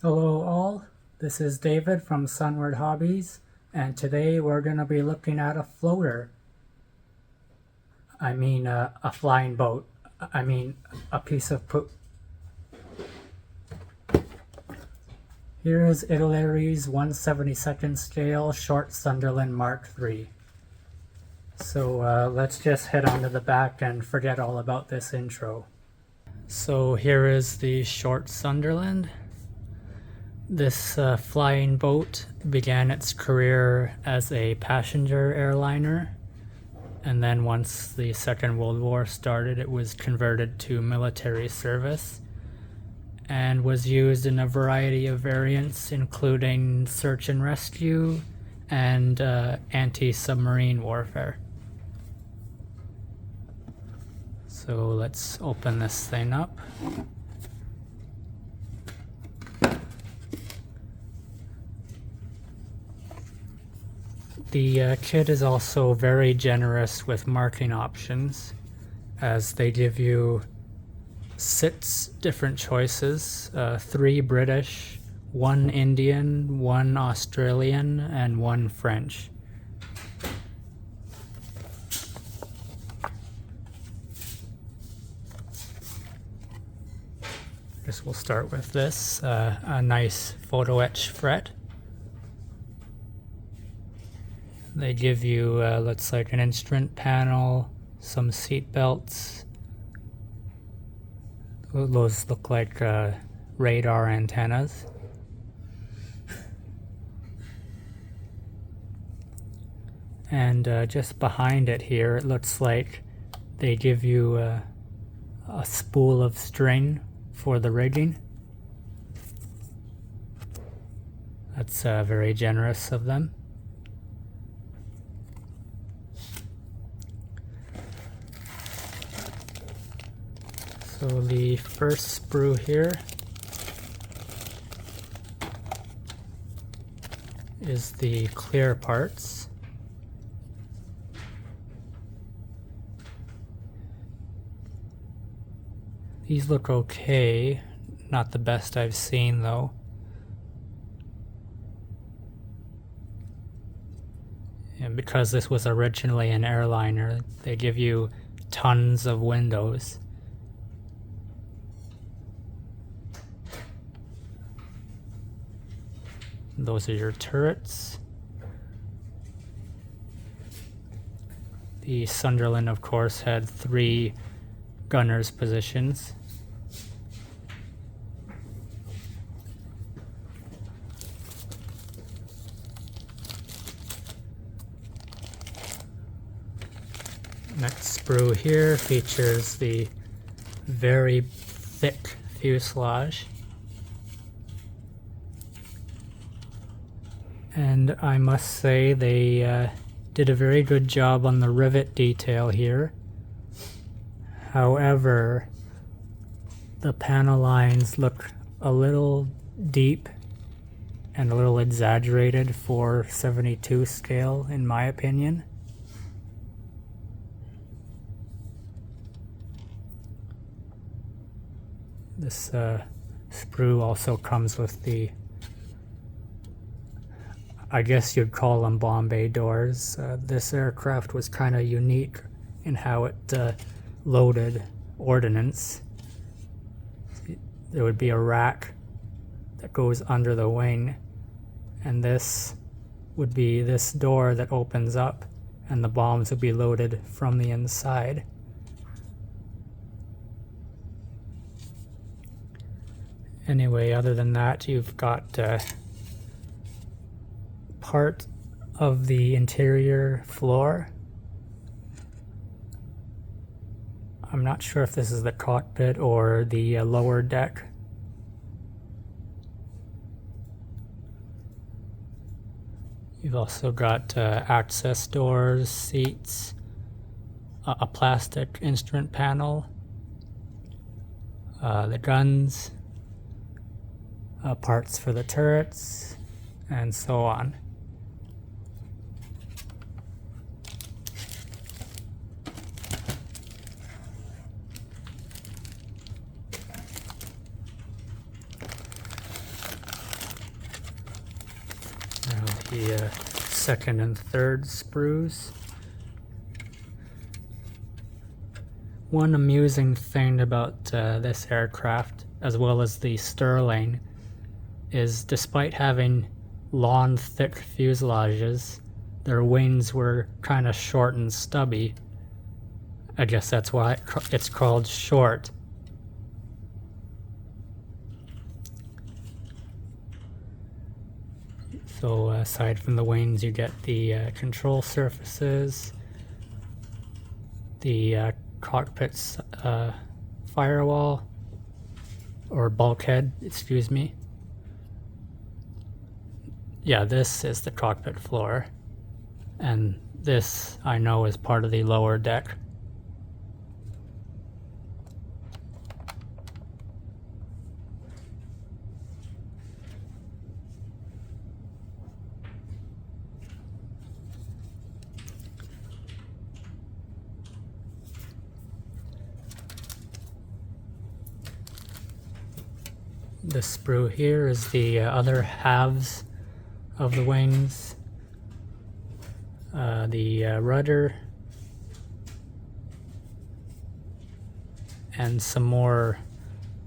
Hello all, this is David from Sunward Hobbies, and today we're going to be looking at a floater. A flying boat. A piece of poop. Here is Italeri's 1/72nd scale short Sunderland Mark III. So let's just head on to the back and forget all about this intro. So here is the short Sunderland. This flying boat began its career as a passenger airliner, and then once the Second World War started, it was converted to military service and was used in a variety of variants, including search and rescue and anti-submarine warfare. So let's open this thing up. The kit is also very generous with marking options, as they give you 6 different choices, 3 British, 1 Indian, 1 Australian, and 1 French. I guess we'll start with this, a nice photo etch fret. They give you, looks like an instrument panel, some seat belts. Those look like radar antennas. And just behind it here, it looks like they give you a spool of string for the rigging. That's very generous of them. So the first sprue here is the clear parts. These look okay, not the best I've seen though. And because this was originally an airliner, they give you tons of windows. Those are your turrets. The Sunderland, of course, had 3 gunners positions. Next sprue here features the very thick fuselage. And I must say they did a very good job on the rivet detail here. However, the panel lines look a little deep and a little exaggerated for 72 scale, in my opinion. This sprue also comes with the, I guess you'd call them Bombay doors. This aircraft was kind of unique in how it loaded ordnance. There would be a rack that goes under the wing, and this would be this door that opens up, and the bombs would be loaded from the inside. Anyway, other than that, you've got part of the interior floor. I'm not sure if this is the cockpit or the lower deck. You've also got access doors, seats, a plastic instrument panel, the guns, parts for the turrets, and so on. the second and third sprues. One amusing thing about this aircraft, as well as the Sterling, is despite having long, thick fuselages, their wings were kind of short and stubby. I guess that's why it's called short. So aside from the wings, you get the control surfaces, the cockpit's firewall, or bulkhead, excuse me. Yeah, this is the cockpit floor, and this I know is part of the lower deck. The sprue here is the other halves of the wings, the rudder, and some more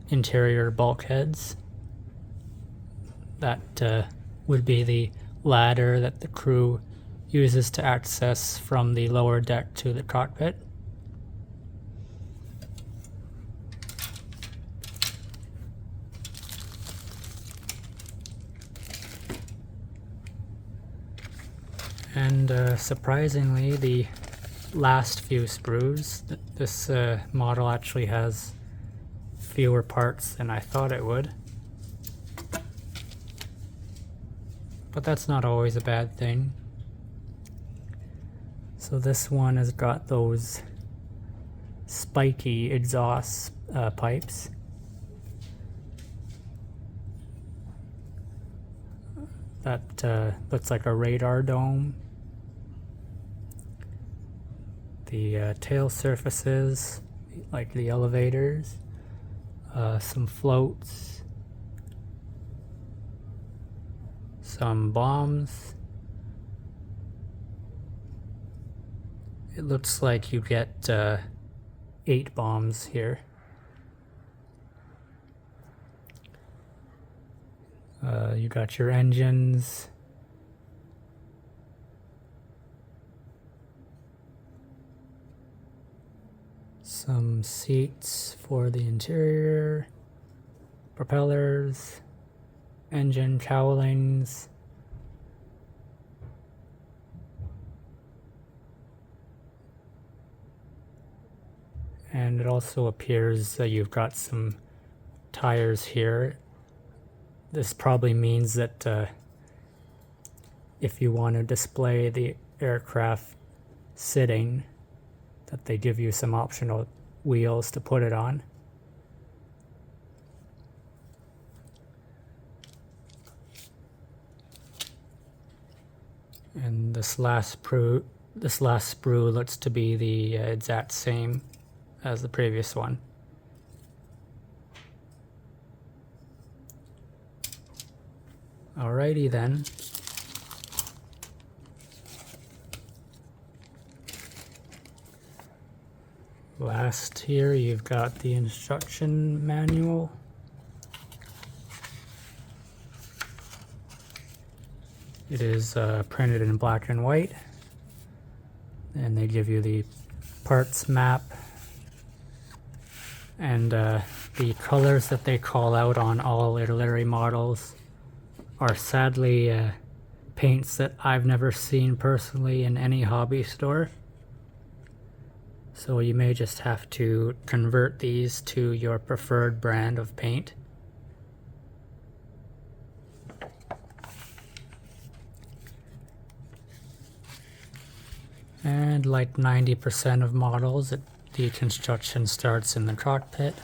interior bulkheads. That would be the ladder that the crew uses to access from the lower deck to the cockpit. And surprisingly, the last few sprues, this model actually has fewer parts than I thought it would. But that's not always a bad thing. So this one has got those spiky exhaust pipes. That looks like a radar dome. The tail surfaces, like the elevators, some floats, some bombs. It looks like you get 8 bombs here. You got your engines, some seats for the interior, propellers, engine cowlings, and it also appears that you've got some tires here. This probably means that if you want to display the aircraft sitting, that they give you some optional wheels to put it on. And this last sprue looks to be the exact same as the previous one. Alrighty then. Last here you've got the instruction manual. It is printed in black and white, and they give you the parts map, and the colors that they call out on all Italeri models are sadly paints that I've never seen personally in any hobby store. So you may just have to convert these to your preferred brand of paint. And like 90% of models, the construction starts in the cockpit.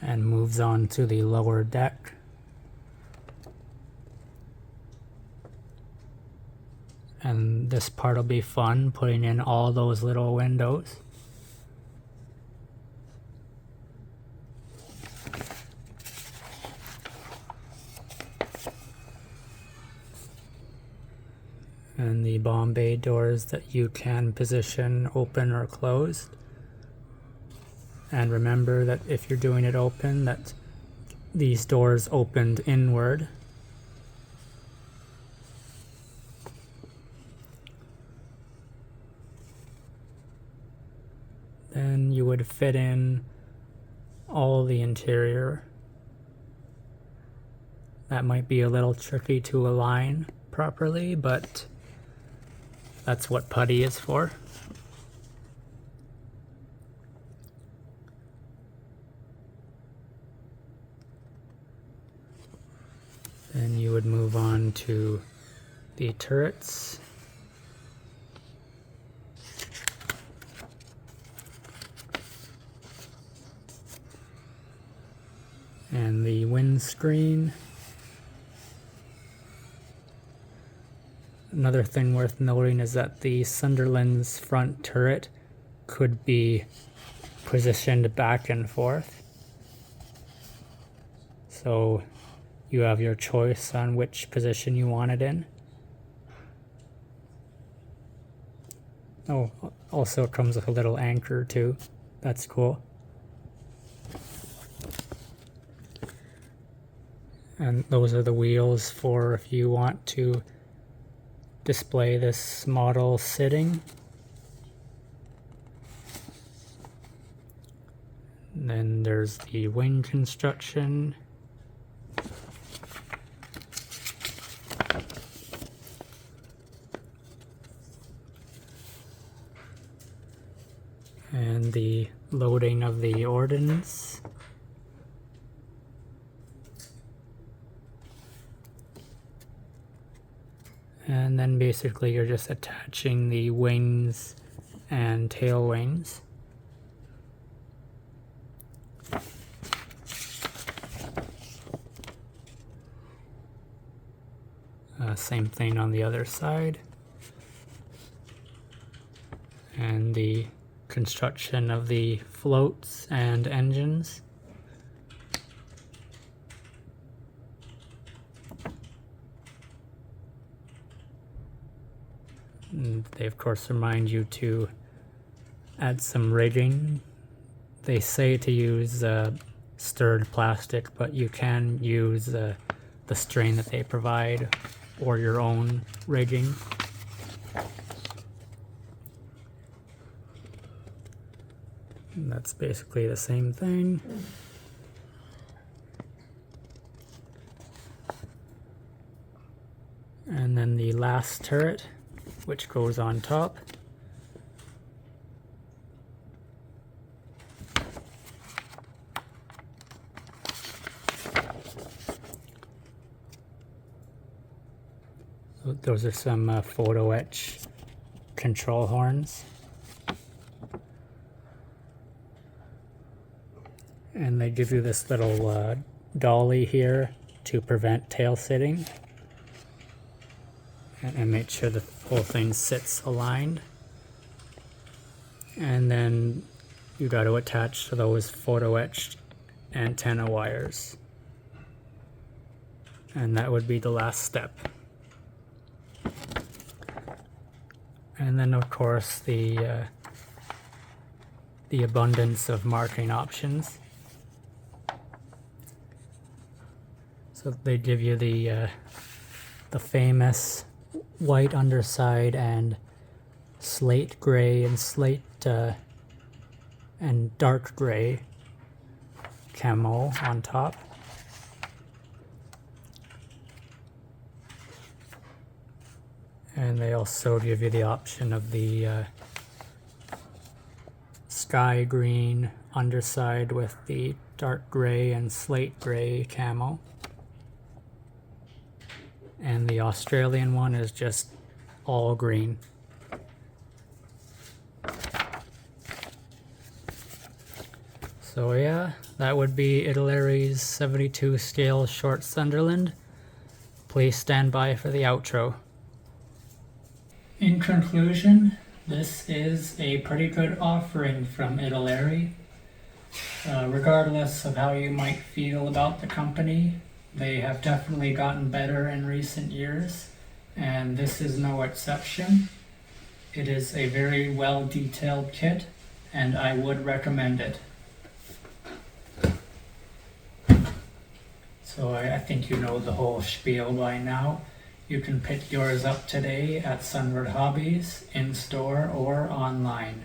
And moves on to the lower deck. And this part will be fun, putting in all those little windows. and the bomb bay doors that you can position open or closed. And remember that if you're doing it open, that these doors opened inward. Then you would fit in all the interior. That might be a little tricky to align properly, but that's what putty is for. Then you would move on to the turrets. And the windscreen. Another thing worth noting is that the Sunderland's front turret could be positioned back and forth. So you have your choice on which position you want it in. Oh, also it comes with a little anchor too. That's cool. And those are the wheels for if you want to display this model sitting. And then there's the wing construction. And the loading of the ordnance. And then basically you're just attaching the wings and tail wings. Same thing on the other side. And the construction of the floats and engines. And they of course remind you to add some rigging. They say to use stirred plastic, but you can use the strain that they provide or your own rigging. And that's basically the same thing. And then the last turret, which goes on top. So those are some photo etch control horns. And they give you this little dolly here to prevent tail sitting. And make sure the whole thing sits aligned. And then you got to attach to those photo etched antenna wires. And that would be the last step. And then of course the abundance of marking options. So they give you the famous white underside and slate gray and slate and dark gray camo on top. And they also give you the option of the sky green underside with the dark gray and slate gray camo. And the Australian one is just all green. So yeah, that would be Italeri's 72 scale short Sunderland. Please stand by for the outro. In conclusion, this is a pretty good offering from Italeri. Regardless of how you might feel about the company, they have definitely gotten better in recent years, and this is no exception. It is a very well detailed kit, and I would recommend it. So I think you know the whole spiel by now. You can pick yours up today at Sunward Hobbies, in store or online.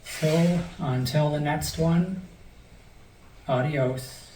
So until the next one, adios.